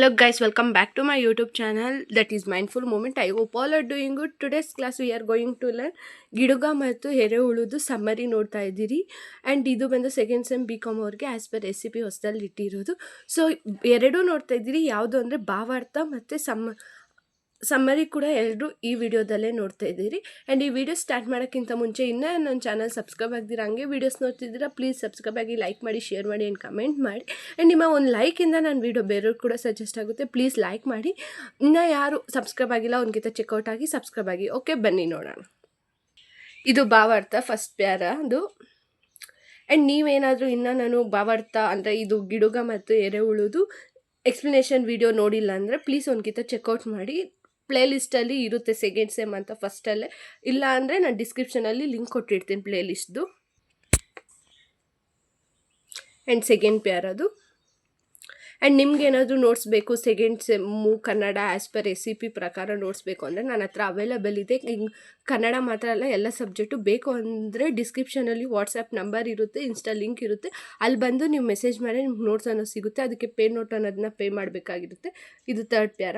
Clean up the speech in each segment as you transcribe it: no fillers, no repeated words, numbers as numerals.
Hello guys, welcome back to my YouTube channel that is Mindful Moment. I hope all are doing good. Today's class we are going to learn ಗಿಡುಗ ಮತ್ತು ಎರೆಹುಳುದು summary ನೋಡ್ತಾ ಇದ್ದೀರಿ. And ಇದು ಬಂದು second sem BCom ಅವ್ರಿಗೆ as per recipe ಹೊಸದಲ್ಲಿ ಇಟ್ಟಿರೋದು. So ಎರಡೂ ನೋಡ್ತಾ ಇದ್ದೀರಿ. ಯಾವುದು ಅಂದರೆ ಭಾವಾರ್ಥ ಮತ್ತು ಸಮ್ಮರಿ ಕೂಡ ಎಲ್ಲರೂ ಈ ವಿಡಿಯೋದಲ್ಲೇ ನೋಡ್ತಾ ಇದ್ದೀರಿ. ಆ್ಯಂಡ್ ಈ ವಿಡಿಯೋ ಸ್ಟಾರ್ಟ್ ಮಾಡೋಕ್ಕಿಂತ ಮುಂಚೆ ಇನ್ನೂ ನನ್ನ ಚಾನಲ್ ಸಬ್ಸ್ಕ್ರೈಬ್ ಆಗ್ದಿರ ಹಂಗೆ ವೀಡಿಯೋಸ್ ನೋಡ್ತಿದ್ದೀರಾ, ಪ್ಲೀಸ್ ಸಬ್ಸ್ಕ್ರೈಬ್ ಆಗಿ, ಲೈಕ್ ಮಾಡಿ, ಶೇರ್ ಮಾಡಿ ಆ್ಯಂಡ್ ಕಮೆಂಟ್ ಮಾಡಿ. ಆ್ಯಂಡ್ ನಿಮ್ಮ ಒಂದು ಲೈಕಿಂದ ನನ್ನ ವೀಡಿಯೋ ಬೇರೆಯವ್ರು ಕೂಡ ಸಜೆಸ್ಟ್ ಆಗುತ್ತೆ. ಪ್ಲೀಸ್ ಲೈಕ್ ಮಾಡಿ. ಇನ್ನೂ ಯಾರು ಸಬ್ಸ್ಕ್ರೈಬ್ ಆಗಿಲ್ಲ ಅವ್ನಿಗಿಂತ ಚೆಕ್ಔಟ್ ಆಗಿ ಸಬ್ಸ್ಕ್ರೈಬ್ ಆಗಿ. ಓಕೆ, ಬನ್ನಿ ನೋಡೋಣ. ಇದು ಭಾವಾರ್ಥ ಫಸ್ಟ್ ಪ್ಯಾರ ಅದು. ಆ್ಯಂಡ್ ನೀವೇನಾದರೂ ಇನ್ನೂ ನಾನು ಭಾವಾರ್ಥ ಅಂದರೆ ಇದು ಗಿಡುಗ ಮತ್ತು ಎರೆಹುಳುದು ಎಕ್ಸ್ಪ್ಲನೇಷನ್ ವಿಡಿಯೋ ನೋಡಿಲ್ಲ ಅಂದರೆ ಪ್ಲೀಸ್ ಒಂದ್ಕಿಂತ ಚೆಕ್ಔಟ್ ಮಾಡಿ. ಪ್ಲೇ ಲಿಸ್ಟಲ್ಲಿ ಇರುತ್ತೆ ಸೆಕೆಂಡ್ ಸೆಮ್ ಅಂತ ಫಸ್ಟಲ್ಲೇ. ಇಲ್ಲ ಅಂದರೆ ನಾನು ಡಿಸ್ಕ್ರಿಪ್ಷನಲ್ಲಿ ಲಿಂಕ್ ಕೊಟ್ಟಿರ್ತೀನಿ ಪ್ಲೇ ಲಿಸ್ಟ್ದು. ಆ್ಯಂಡ್ ಸೆಕೆಂಡ್ ಪ್ಯಾರ್ ಅದು. ಆ್ಯಂಡ್ ನಿಮ್ಗೇನಾದರೂ ನೋಟ್ಸ್ ಬೇಕು second sem Kannada as per recipe ಪ್ರಕಾರ ನೋಟ್ಸ್ ಬೇಕು ಅಂದರೆ ನನ್ನ ಹತ್ರ ಅವೈಲೇಬಲ್ ಇದೆ. ಕನ್ನಡ ಮಾತ್ರ ಅಲ್ಲ, ಎಲ್ಲ ಸಬ್ಜೆಕ್ಟು ಬೇಕು ಅಂದರೆ ಡಿಸ್ಕ್ರಿಪ್ಷನಲ್ಲಿ ವಾಟ್ಸಪ್ ನಂಬರ್ ಇರುತ್ತೆ, ಇನ್ಸ್ಟಾ ಲಿಂಕ್ ಇರುತ್ತೆ. ಅಲ್ಲಿ ಬಂದು ನೀವು ಮೆಸೇಜ್ ಮಾಡಿ ನಿಮ್ಗೆ ನೋಟ್ಸ್ ಅನ್ನೋದು ಸಿಗುತ್ತೆ. ಅದಕ್ಕೆ ಪೇ ನೋಟ್ ಅನ್ನೋದನ್ನ ಪೇ ಮಾಡಬೇಕಾಗಿರುತ್ತೆ. ಇದು ಥರ್ಡ್ ಪ್ಯಾರ.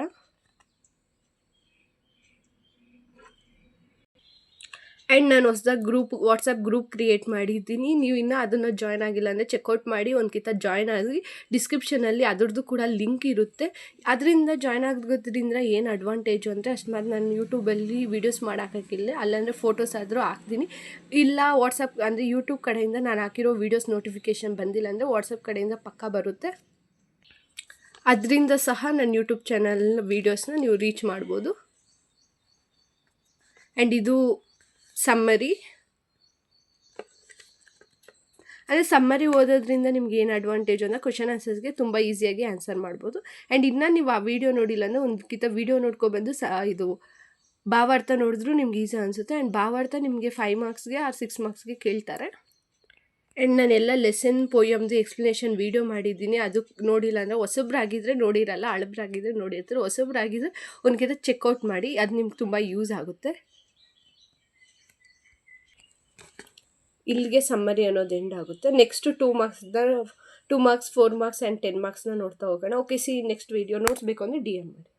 ಆ್ಯಂಡ್ ನಾನು ಹೊಸದಾಗಿ ವಾಟ್ಸಪ್ ಗ್ರೂಪ್ ಕ್ರಿಯೇಟ್ ಮಾಡಿದ್ದೀನಿ. ನೀವು ಇನ್ನೂ ಅದನ್ನು ಜಾಯ್ನ್ ಆಗಿಲ್ಲ ಅಂದರೆ ಚೆಕ್ಔಟ್ ಮಾಡಿ, ಒಂದ್ಕಿಂತ ಜಾಯ್ನ್ ಆಗಿ. ಡಿಸ್ಕ್ರಿಪ್ಷನಲ್ಲಿ ಅದ್ರದ್ದು ಕೂಡ ಲಿಂಕ್ ಇರುತ್ತೆ. ಅದರಿಂದ ಜಾಯ್ನ್ ಆಗೋದ್ರಿಂದ ಏನು ಅಡ್ವಾಂಟೇಜು ಅಂದರೆ ಅಷ್ಟಮಾದ ನಾನು ಯೂಟ್ಯೂಬಲ್ಲಿ ವೀಡಿಯೋಸ್ ಮಾಡೋಕ್ಕಾಗಿಲ್ಲ, ಅಲ್ಲಾಂದರೆ ಫೋಟೋಸ್ ಆದರೂ ಹಾಕ್ತೀನಿ. ಇಲ್ಲ ವಾಟ್ಸಪ್ ಅಂದರೆ ಯೂಟ್ಯೂಬ್ ಕಡೆಯಿಂದ ನಾನು ಹಾಕಿರೋ ವೀಡಿಯೋಸ್ ನೋಟಿಫಿಕೇಷನ್ ಬಂದಿಲ್ಲ ಅಂದರೆ ವಾಟ್ಸಪ್ ಕಡೆಯಿಂದ ಪಕ್ಕಾ ಬರುತ್ತೆ. ಅದರಿಂದ ಸಹ ನನ್ನ ಯೂಟ್ಯೂಬ್ ಚಾನಲ್ ವೀಡಿಯೋಸ್ನ ನೀವು ರೀಚ್ ಮಾಡ್ಬೋದು. ಆ್ಯಂಡ್ ಇದು ಸಮ್ಮರಿ. ಅಂದರೆ ಸಮ್ಮರಿ ಓದೋದ್ರಿಂದ ನಿಮ್ಗೆ ಏನು ಅಡ್ವಾಂಟೇಜ್ ಅಂದರೆ ಕ್ವಶನ್ ಆನ್ಸರ್ಸ್ಗೆ ತುಂಬ ಈಸಿಯಾಗಿ ಆನ್ಸರ್ ಮಾಡ್ಬೋದು. ಆ್ಯಂಡ್ ಇನ್ನೂ ನೀವು ಆ ವಿಡಿಯೋ ನೋಡಿಲ್ಲ ಅಂದರೆ ಒಂದ್ಕಿಂತ ವಿಡಿಯೋ ನೋಡ್ಕೊಬಂದು ಇದು ಭಾವಾರ್ಥ ನೋಡಿದ್ರೂ ನಿಮ್ಗೆ ಈಸಿ ಅನಿಸುತ್ತೆ. ಆ್ಯಂಡ್ ಭಾವಾರ್ಥ ನಿಮಗೆ 5 ಮಾರ್ಕ್ಸ್ಗೆ ಆರ್ 6 ಮಾರ್ಕ್ಸ್ಗೆ ಕೇಳ್ತಾರೆ. ಆ್ಯಂಡ್ ನಾನೆಲ್ಲ ಲೆಸನ್ ಪೋಯಮ್ದು ಎಕ್ಸ್ಪ್ಲನೇಷನ್ ವೀಡಿಯೋ ಮಾಡಿದ್ದೀನಿ. ಅದು ನೋಡಿಲ್ಲ ಅಂದರೆ ಹೊಸಬ್ರಾಗಿದ್ದರೆ ನೋಡಿರಲ್ಲ, ಹಳಬ್ರಾಗಿದ್ದರೆ ನೋಡಿರ್ತಾರೆ. ಹೊಸಬ್ರಾಗಿದ್ದರೆ ಒಂದ್ಕಿಂತ ಚೆಕ್ಔಟ್ ಮಾಡಿ, ಅದು ನಿಮ್ಗೆ ತುಂಬ ಯೂಸ್ ಆಗುತ್ತೆ. ಇಲ್ಲಿಗೆ ಸಮ್ಮರಿ ಅನ್ನೋದು ಎಂಡ್ ಆಗುತ್ತೆ. ನೆಕ್ಸ್ಟ್ 2 ಮಾರ್ಕ್ಸ್ 4 ಮಾರ್ಕ್ಸ್ ಆ್ಯಂಡ್ 10 ಮಾರ್ಕ್ಸ್ನ ನೋಡ್ತಾ ಹೋಗೋಣ. Okay, C next video. Notes ಬೇಕು ಅಂದರೆ DM ಮಾಡಿ.